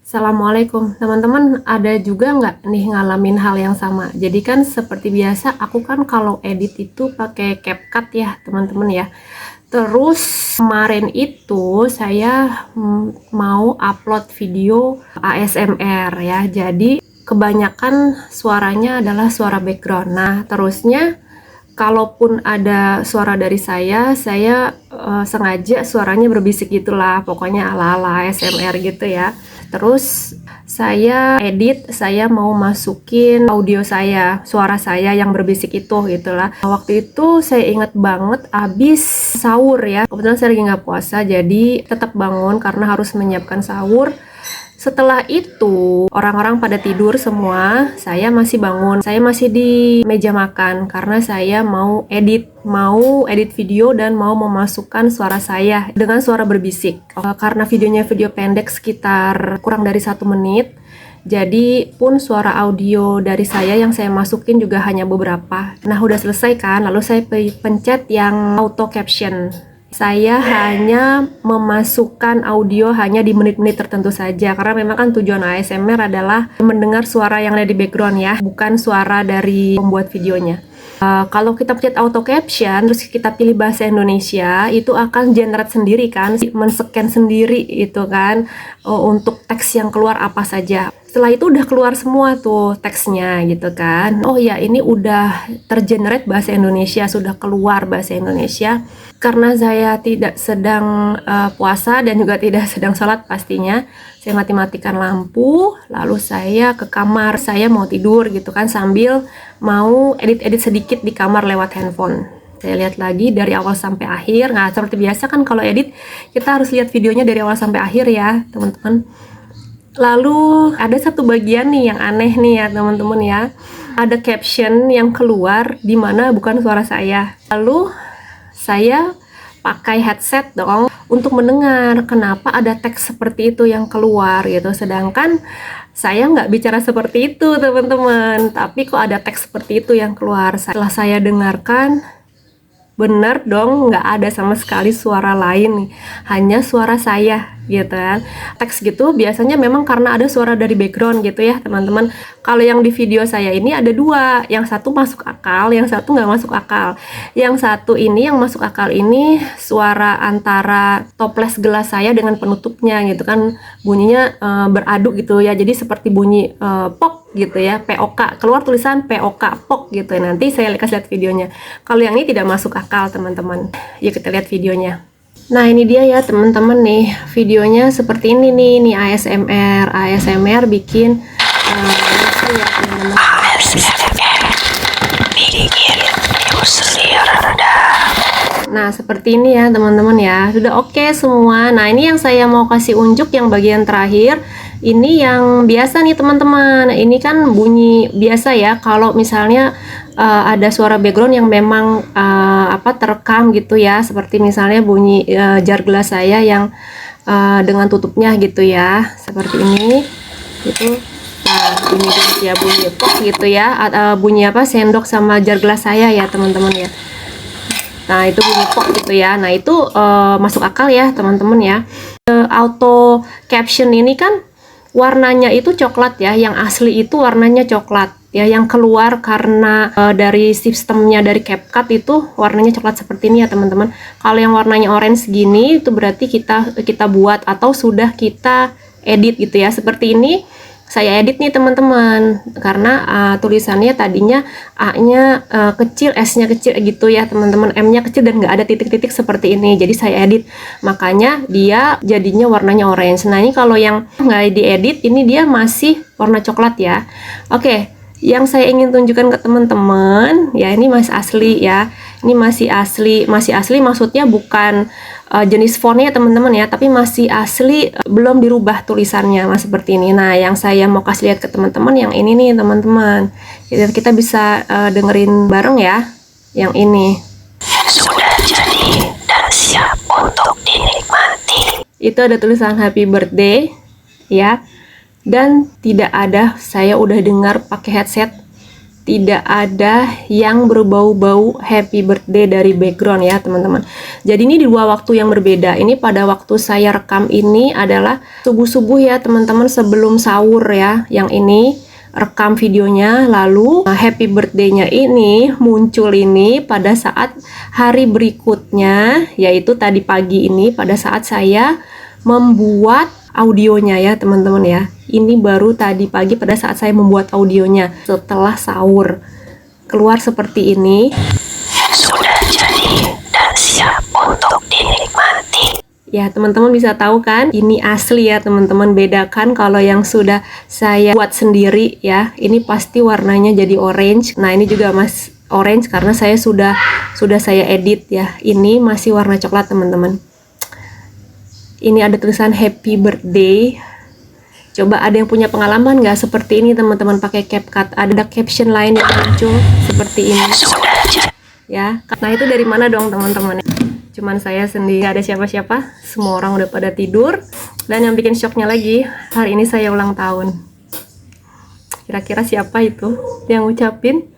Assalamualaikum, teman-teman ada juga nggak nih ngalamin hal yang sama? Jadi kan seperti biasa, aku kan kalau edit itu pakai CapCut ya teman-teman ya. Terus kemarin itu saya mau upload video ASMR ya. Jadi kebanyakan suaranya adalah suara background. Nah terusnya kalaupun ada suara dari saya sengaja suaranya berbisik gitulah, pokoknya ala-ala ASMR gitu ya. Terus saya edit, saya mau masukin audio saya, suara saya yang berbisik itu gitulah. Waktu itu saya inget banget abis sahur ya. Kebetulan saya lagi nggak puasa, jadi tetap bangun karena harus menyiapkan sahur. Setelah itu orang-orang pada tidur semua, saya masih bangun. Saya masih di meja makan karena saya mau edit video dan mau memasukkan suara saya dengan suara berbisik. Karena videonya video pendek sekitar kurang dari 1 menit, jadi pun suara audio dari saya yang saya masukin juga hanya beberapa. Nah udah selesai kan, lalu saya pencet yang auto caption. Saya hanya memasukkan audio hanya di menit-menit tertentu saja, karena memang kan tujuan ASMR adalah mendengar suara yang ada di background ya, bukan suara dari pembuat videonya. Kalau kita pencet auto caption, terus kita pilih bahasa Indonesia, itu akan generate sendiri kan, men-scan sendiri itu kan, untuk teks yang keluar apa saja. Setelah itu udah keluar semua tuh teksnya gitu kan. Oh ya, ini udah tergenerate bahasa Indonesia, sudah keluar bahasa Indonesia. Karena saya tidak sedang puasa dan juga tidak sedang sholat pastinya, saya mati-matikan lampu, lalu saya ke kamar, saya mau tidur gitu kan, sambil mau edit-edit sedikit di kamar lewat handphone. Saya lihat lagi dari awal sampai akhir. Nah seperti biasa kan kalau edit kita harus lihat videonya dari awal sampai akhir ya teman-teman. Lalu ada satu bagian nih yang aneh nih ya teman-teman ya. Ada caption yang keluar di mana bukan suara saya. Lalu saya pakai headset dong untuk mendengar kenapa ada teks seperti itu yang keluar gitu. Sedangkan saya nggak bicara seperti itu teman-teman. Tapi kok ada teks seperti itu yang keluar. Setelah saya dengarkan, bener dong, nggak ada sama sekali suara lain nih, hanya suara saya gitu kan. Teks gitu biasanya memang karena ada suara dari background gitu ya teman-teman. Kalau yang di video saya ini ada dua, yang satu masuk akal, yang satu nggak masuk akal. Yang satu ini yang masuk akal ini suara antara toples gelas saya dengan penutupnya gitu kan, bunyinya beradu gitu ya, jadi seperti bunyi pok gitu ya, POK, keluar tulisan POK, pok gitu. Nanti saya kasih lihat videonya. Kalau yang ini tidak masuk akal teman-teman, yuk kita lihat videonya. Nah ini dia ya teman-teman nih, videonya seperti ini nih, ini ASMR bikin ya teman-teman. Nah seperti ini ya teman-teman ya, sudah oke semua. Nah ini yang saya mau kasih unjuk yang bagian terakhir. Ini yang biasa nih teman-teman. Ini kan bunyi biasa ya. Kalau misalnya ada suara background yang memang terekam gitu ya, seperti misalnya bunyi jar gelas saya yang dengan tutupnya gitu ya, seperti ini gitu. Nah ini ya bunyi pok gitu ya, bunyi sendok sama jar gelas saya ya teman-teman ya. Nah itu bunyi pok gitu ya. Nah itu masuk akal ya teman-teman ya. Auto caption ini kan warnanya itu coklat ya, yang asli itu warnanya coklat ya, yang keluar karena dari sistemnya dari CapCut itu warnanya coklat seperti ini ya teman-teman. Kalau yang warnanya orange gini itu berarti kita buat atau sudah kita edit gitu ya. Seperti ini saya edit nih teman-teman, karena tulisannya tadinya A-nya kecil, S-nya kecil gitu ya teman-teman, M-nya kecil dan nggak ada titik-titik seperti ini, jadi saya edit, makanya dia jadinya warnanya orange. Nah ini kalau yang nggak diedit, ini dia masih warna coklat ya. Oke, yang saya ingin tunjukkan ke teman-teman ya, ini masih asli ya, ini masih asli maksudnya bukan jenis fontnya teman-teman ya, tapi masih asli, belum dirubah tulisannya masih seperti ini. Nah yang saya mau kasih lihat ke teman-teman yang ini nih teman-teman, kita bisa dengerin bareng ya yang ini. Sudah jadi dan siap untuk dinikmati. Itu ada tulisan happy birthday ya, dan tidak ada, saya udah dengar pakai headset tidak ada yang berbau-bau happy birthday dari background ya teman-teman. Jadi ini di dua waktu yang berbeda. Ini pada waktu saya rekam ini adalah subuh-subuh ya teman-teman, sebelum sahur ya. Yang ini rekam videonya, lalu happy birthday-nya ini muncul ini pada saat hari berikutnya, yaitu tadi pagi ini pada saat saya membuat audionya ya teman-teman ya. Ini baru tadi pagi pada saat saya membuat audionya setelah sahur. Keluar seperti ini. Sudah jadi dan siap untuk dinikmati. Ya teman-teman bisa tahu kan, ini asli ya teman-teman. Bedakan kalau yang sudah saya buat sendiri ya, ini pasti warnanya jadi orange. Nah ini juga mas orange karena saya sudah saya edit ya. Ini masih warna coklat teman-teman. Ini ada tulisan happy birthday. Coba ada yang punya pengalaman nggak seperti ini teman-teman pakai CapCut? Ada caption lain yang muncul seperti ini ya. Nah itu dari mana dong teman-teman? Cuman saya sendiri, gak ada siapa-siapa, semua orang udah pada tidur. Dan yang bikin shocknya lagi, hari ini saya ulang tahun. Kira-kira siapa itu yang ngucapin?